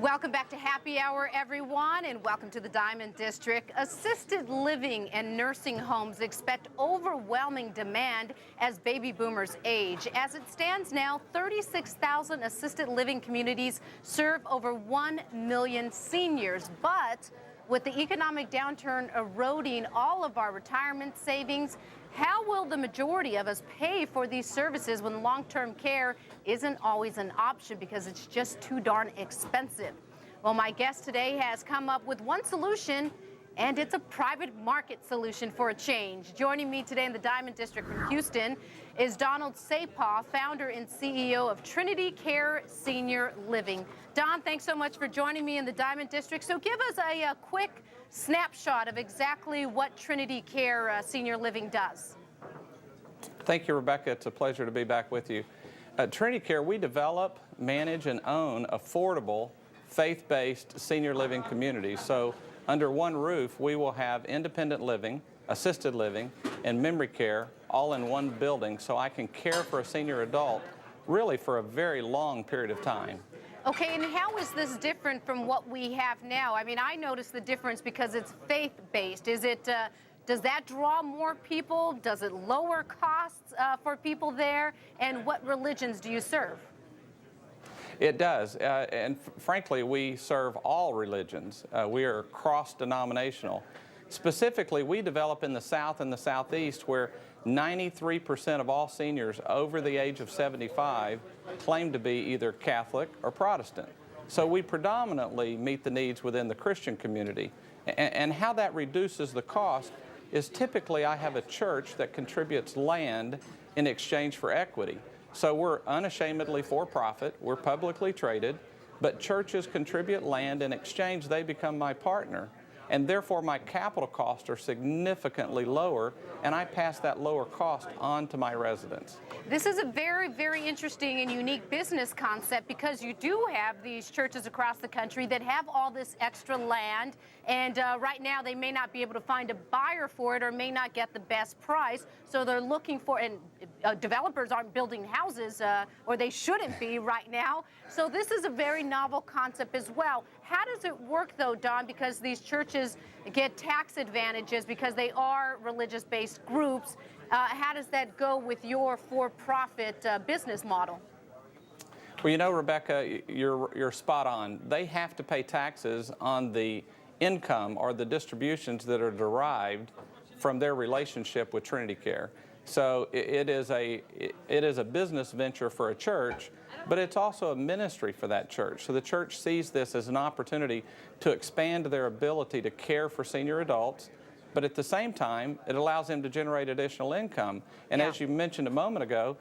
Welcome back to Happy Hour, everyone, and welcome to the Diamond District. Assisted living and nursing homes expect overwhelming demand as baby boomers age. As it stands now, 36,000 assisted living communities serve over 1 million seniors. But with the economic downturn eroding all of our retirement savings, how will the majority of us pay for these services when long-term care isn't always an option because it's just too darn expensive? Well, my guest today has come up with one solution, and it's a private market solution for a change. Joining me today in the Diamond District from Houston is Donald Sapaw, founder and CEO of Trinity Care Senior Living. Don, thanks so much for joining me in the Diamond District. So give us a quick snapshot of exactly what Trinity Care Senior Living does. Thank you, Rebecca. It's a pleasure to be back with you. At Trinity Care, we develop, manage, and own affordable, faith-based senior living communities. So under one roof, we will have independent living, assisted living, and memory care all in one building, so I can care for a senior adult really for a very long period of time. Okay, and how is this different from what we have now? I mean, I notice the difference because it's faith-based. Is it, does that draw more people? Does it lower costs for people there? And what religions do you serve? It does, and frankly, we serve all religions. We are cross-denominational. Specifically, we develop in the South and the Southeast where 93% of all seniors over the age of 75 claim to be either Catholic or Protestant. So we predominantly meet the needs within the Christian community. And how that reduces the cost is typically I have a church that contributes land in exchange for equity. So we're unashamedly for-profit, we're publicly traded, but churches contribute land. In exchange, they become my partner. And therefore, my capital costs are significantly lower, and I pass that lower cost on to my residents. This is a very, very interesting and unique business concept because you do have these churches across the country that have all this extra land, and right now they may not be able to find a buyer for it or may not get the best price, so they're looking for, and developers aren't building houses, or they shouldn't be right now, so this is a very novel concept as well. How does it work, though, Don, because these churches get tax advantages because they are religious-based groups? How does that go with your for-profit business model? Well, you know, Rebecca, you're spot on. They have to pay taxes on the income or the distributions that are derived from their relationship with Trinity Care. So it is a business venture for a church, but it's also a ministry for that church. So the church sees this as an opportunity to expand their ability to care for senior adults, but at the same time, it allows them to generate additional income. And as you mentioned a moment ago,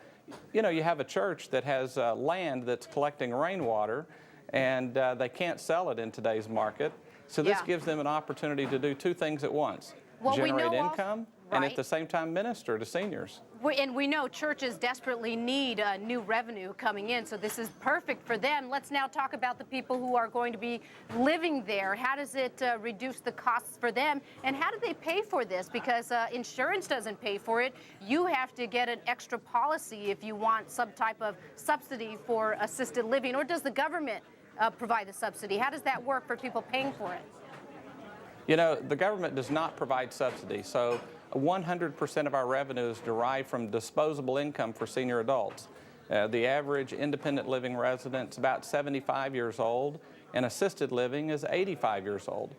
you know, you have a church that has land that's collecting rainwater, and they can't sell it in today's market. So this gives them an opportunity to do two things at once. Well, generate income and at the same time minister to seniors. And we know churches desperately need new revenue coming in, so this is perfect for them. Let's now talk about the people who are going to be living there. How does it reduce the costs for them, and how do they pay for this? Because insurance doesn't pay for it. You have to get an extra policy if you want some type of subsidy for assisted living, or does the government provide the subsidy? How does that work for people paying for it? You know, the government does not provide subsidy, so 100% of our revenue is derived from disposable income for senior adults. The average independent living resident is about 75 years old, and assisted living is 85 years old.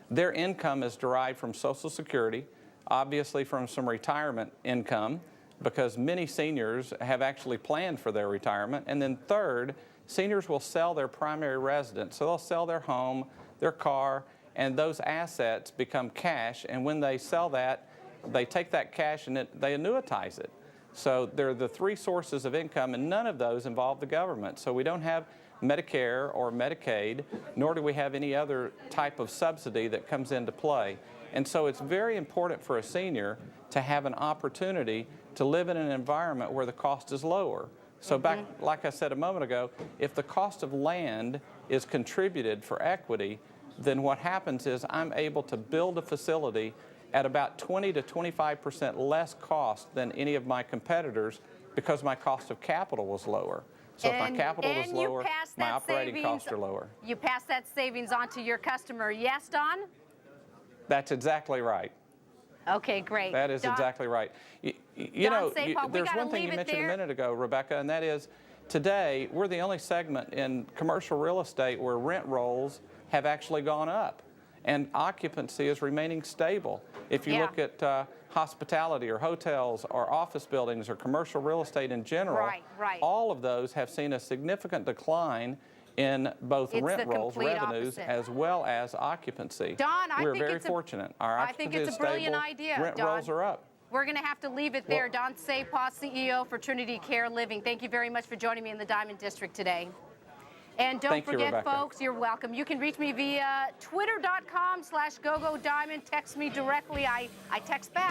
Their income is derived from Social Security, obviously from some retirement income, because many seniors have actually planned for their retirement. And then third, seniors will sell their primary residence. So they'll sell their home, their car, and those assets become cash, and when they sell that, they take that cash and they annuitize it. So they're the three sources of income, and none of those involve the government. So we don't have Medicare or Medicaid, nor do we have any other type of subsidy that comes into play. And so it's very important for a senior to have an opportunity to live in an environment where the cost is lower. So back, like I said a moment ago, if the cost of land is contributed for equity, then what happens is I'm able to build a facility at about 20 to 25% less cost than any of my competitors because my cost of capital was lower. So if my capital is lower, my operating savings, costs are lower. You pass that savings on to your customer. Yes, Don? That's exactly right. Okay, great. That is Don, exactly right. You Don Sapol, there's one thing you mentioned a minute ago, Rebecca, and that is today we're the only segment in commercial real estate where rent rolls have actually gone up and occupancy is remaining stable. If you look at hospitality or hotels or office buildings or commercial real estate in general, all of those have seen a significant decline in both rent rolls, revenues, as well as occupancy. Don, we're very fortunate. Our occupancy is stable. I think it's a brilliant idea. Rent rolls are up. We're going to have to leave it there. Don Sapol, CEO for Trinity Care Living. Thank you very much for joining me in the Diamond District today. And don't forget, folks, you're welcome. You can reach me via twitter.com/GoGoDiamond. Text me directly. I text back.